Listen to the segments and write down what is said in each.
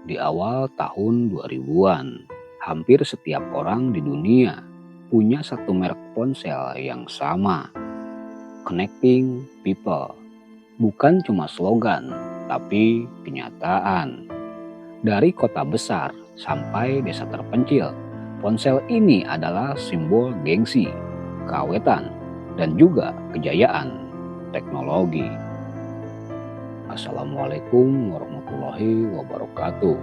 Di awal tahun 2000-an, hampir setiap orang di dunia punya satu merek ponsel yang sama. Connecting people. Bukan cuma slogan, tapi kenyataan. Dari kota besar sampai desa terpencil, ponsel ini adalah simbol gengsi, keawetan, dan juga kejayaan teknologi. Assalamualaikum warahmatullahi wabarakatuh.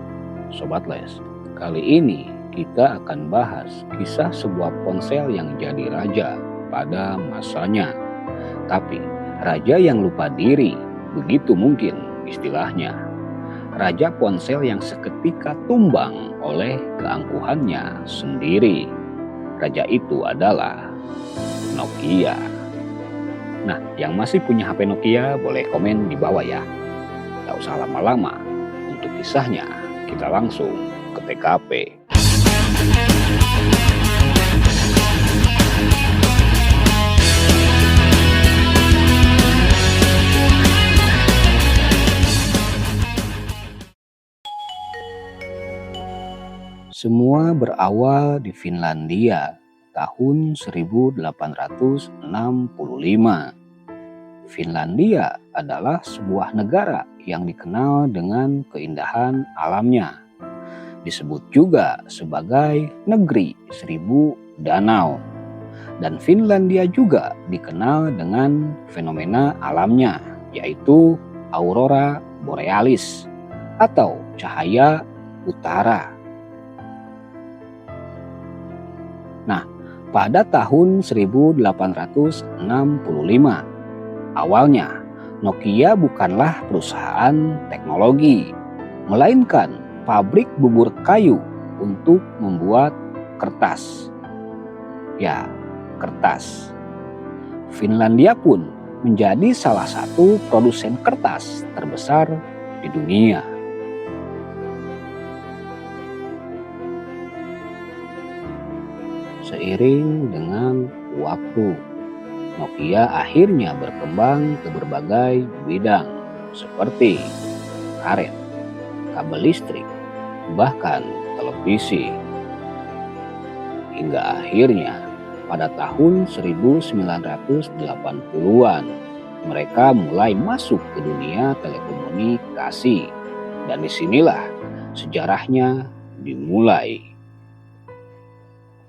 Sobat Les, kali ini kita akan bahas kisah sebuah ponsel yang jadi raja pada masanya. Tapi raja yang lupa diri, begitu mungkin istilahnya. Raja ponsel yang seketika tumbang oleh keangkuhannya sendiri. Raja itu adalah Nokia. Nah, yang masih punya HP Nokia boleh komen di bawah ya. Gak usah lama-lama, untuk kisahnya kita langsung ke TKP. Semua berawal di Finlandia tahun 1865. Finlandia adalah sebuah negara yang dikenal dengan keindahan alamnya. Disebut juga sebagai negeri seribu danau. Dan Finlandia juga dikenal dengan fenomena alamnya, yaitu aurora borealis atau cahaya utara. Nah, pada tahun 1865, awalnya Nokia bukanlah perusahaan teknologi, melainkan pabrik bubur kayu untuk membuat kertas. Ya, kertas. Finlandia pun menjadi salah satu produsen kertas terbesar di dunia. Seiring dengan waktu, Nokia akhirnya berkembang ke berbagai bidang seperti karet, kabel listrik, bahkan televisi. Hingga akhirnya pada tahun 1980-an mereka mulai masuk ke dunia telekomunikasi, dan disinilah sejarahnya dimulai.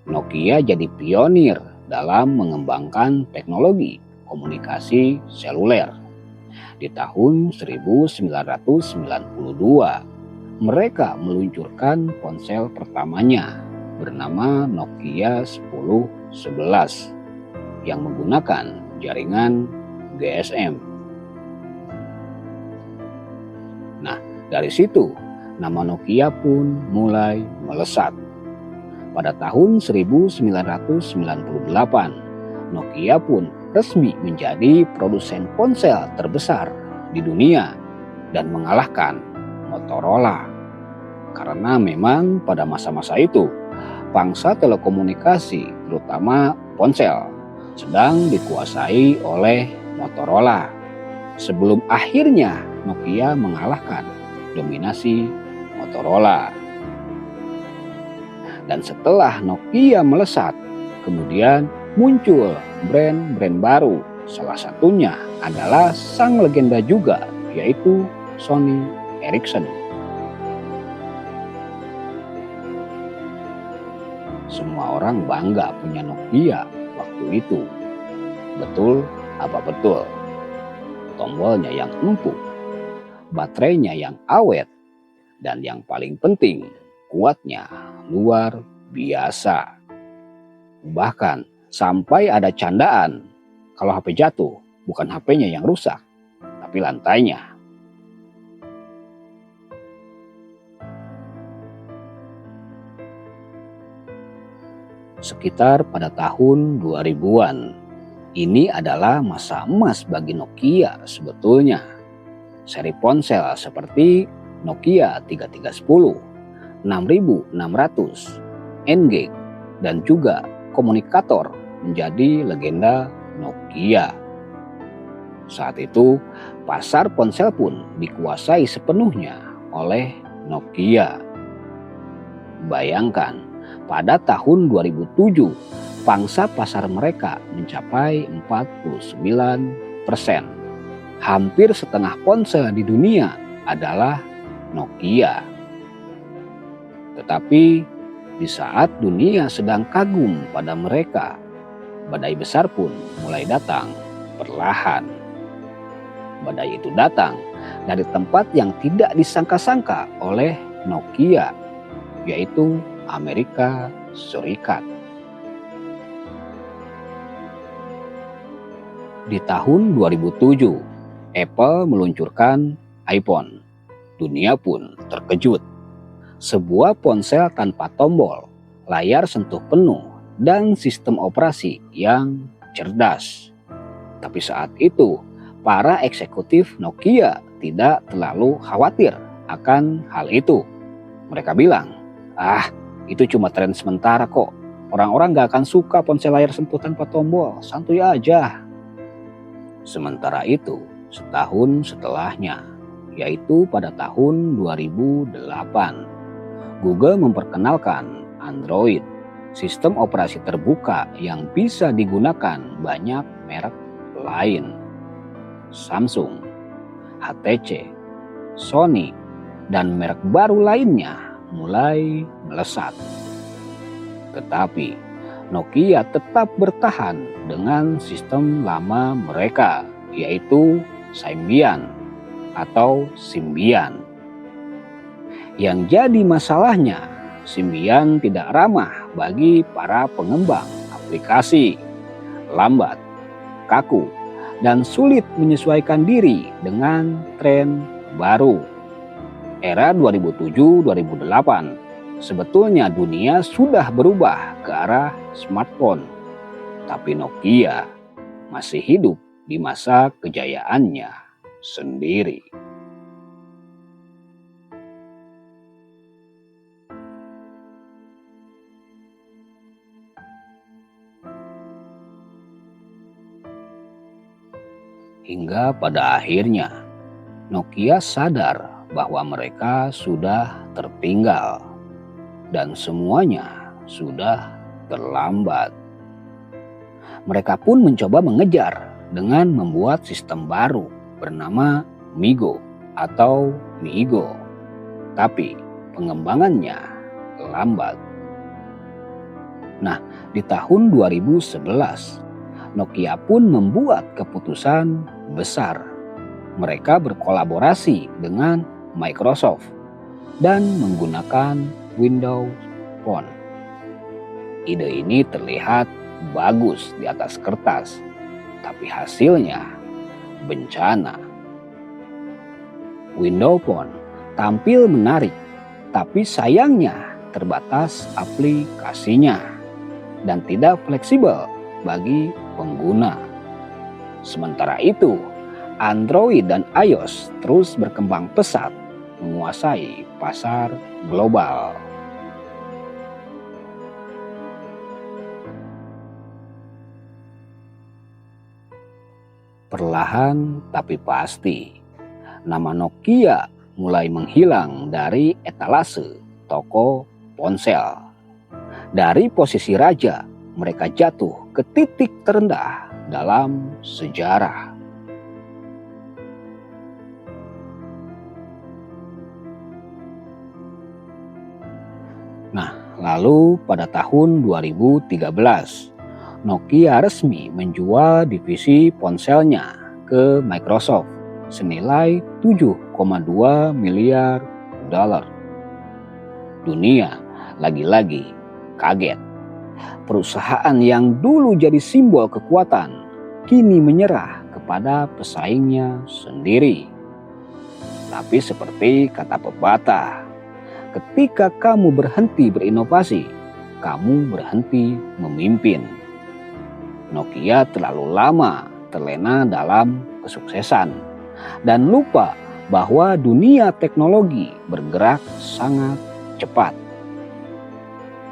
Nokia jadi pionir dalam mengembangkan teknologi komunikasi seluler. Di tahun 1992, mereka meluncurkan ponsel pertamanya bernama Nokia 1011 yang menggunakan jaringan GSM. Nah, dari situ nama Nokia pun mulai melesat. Pada tahun 1998, Nokia pun resmi menjadi produsen ponsel terbesar di dunia dan mengalahkan Motorola. Karena memang pada masa-masa itu, pangsa telekomunikasi terutama ponsel sedang dikuasai oleh Motorola. Sebelum akhirnya Nokia mengalahkan dominasi Motorola. Dan setelah Nokia melesat, kemudian muncul brand-brand baru. Salah satunya adalah sang legenda juga, yaitu Sony Ericsson. Semua orang bangga punya Nokia waktu itu. Betul apa betul? Tombolnya yang empuk, baterainya yang awet, dan yang paling penting, kuatnya luar biasa. Bahkan sampai ada candaan kalau HP jatuh bukan HP-nya yang rusak, tapi lantainya. Sekitar pada tahun 2000-an, ini adalah masa emas bagi Nokia sebetulnya. Seri ponsel seperti Nokia 3310, 6600, N-Gage, dan juga komunikator menjadi legenda Nokia. Saat itu, pasar ponsel pun dikuasai sepenuhnya oleh Nokia. Bayangkan, pada tahun 2007, pangsa pasar mereka mencapai 49%. Hampir setengah ponsel di dunia adalah Nokia. Tetapi di saat dunia sedang kagum pada mereka, badai besar pun mulai datang perlahan. Badai itu datang dari tempat yang tidak disangka-sangka oleh Nokia, yaitu Amerika Serikat. Di tahun 2007, Apple meluncurkan iPhone. Dunia pun terkejut. Sebuah ponsel tanpa tombol, layar sentuh penuh, dan sistem operasi yang cerdas. Tapi saat itu, para eksekutif Nokia tidak terlalu khawatir akan hal itu. Mereka bilang, itu cuma tren sementara kok. Orang-orang gak akan suka ponsel layar sentuh tanpa tombol, santuy aja. Sementara itu, setahun setelahnya, yaitu pada tahun 2008, Google memperkenalkan Android, sistem operasi terbuka yang bisa digunakan banyak merek lain. Samsung, HTC, Sony, dan merek baru lainnya mulai melesat. Tetapi Nokia tetap bertahan dengan sistem lama mereka, yaitu Symbian atau Symbian. Yang jadi masalahnya, Symbian tidak ramah bagi para pengembang aplikasi, lambat, kaku, dan sulit menyesuaikan diri dengan tren baru. Era 2007-2008, sebetulnya dunia sudah berubah ke arah smartphone, tapi Nokia masih hidup di masa kejayaannya sendiri. Hingga pada akhirnya, Nokia sadar bahwa mereka sudah tertinggal dan semuanya sudah terlambat. Mereka pun mencoba mengejar dengan membuat sistem baru bernama Migo atau Migo. Tapi pengembangannya lambat. Nah, di tahun 2011, Nokia pun membuat keputusan besar. Mereka berkolaborasi dengan Microsoft dan menggunakan Windows Phone. Ide ini terlihat bagus di atas kertas, tapi hasilnya bencana. Windows Phone tampil menarik, tapi sayangnya terbatas aplikasinya dan tidak fleksibel bagi pengguna. Sementara itu, Android dan iOS terus berkembang pesat, menguasai pasar global. Perlahan tapi pasti, nama Nokia mulai menghilang dari etalase toko ponsel. Dari posisi raja, mereka jatuh ke titik terendah dalam sejarah. Nah, lalu pada tahun 2013, Nokia resmi menjual divisi ponselnya ke Microsoft senilai 7,2 miliar dolar. Dunia lagi-lagi kaget. Perusahaan yang dulu jadi simbol kekuatan kini menyerah kepada pesaingnya sendiri. Tapi seperti kata pepatah, ketika kamu berhenti berinovasi, kamu berhenti memimpin. Nokia terlalu lama terlena dalam kesuksesan dan lupa bahwa dunia teknologi bergerak sangat cepat.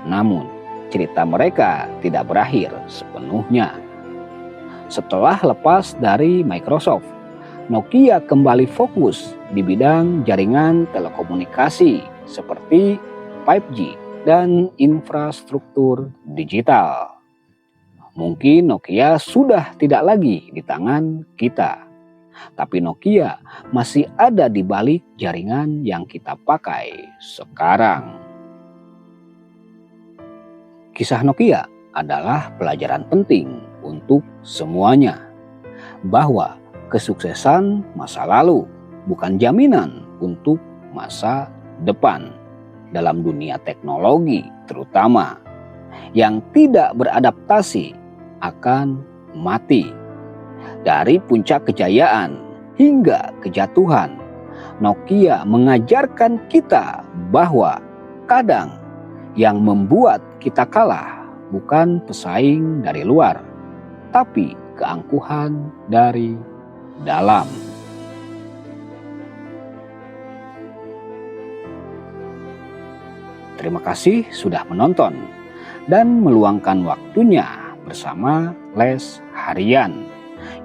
Namun, cerita mereka tidak berakhir sepenuhnya. Setelah lepas dari Microsoft, Nokia kembali fokus di bidang jaringan telekomunikasi seperti 5G dan infrastruktur digital. Mungkin Nokia sudah tidak lagi di tangan kita, tapi Nokia masih ada di balik jaringan yang kita pakai sekarang. Kisah Nokia adalah pelajaran penting untuk semuanya, bahwa kesuksesan masa lalu bukan jaminan untuk masa depan dalam dunia teknologi, terutama yang tidak beradaptasi akan mati. Dari puncak kejayaan hingga kejatuhan, Nokia mengajarkan kita bahwa kadang yang membuat kita kalah bukan pesaing dari luar, tapi keangkuhan dari dalam. Terima kasih sudah menonton dan meluangkan waktunya bersama Les Harian.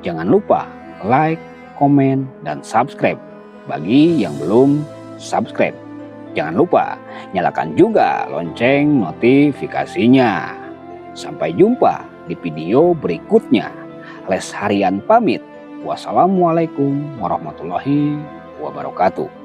Jangan lupa like, komen, dan subscribe bagi yang belum subscribe. Jangan lupa nyalakan juga lonceng notifikasinya. Sampai jumpa di video berikutnya. Les Harian pamit. Wassalamualaikum warahmatullahi wabarakatuh.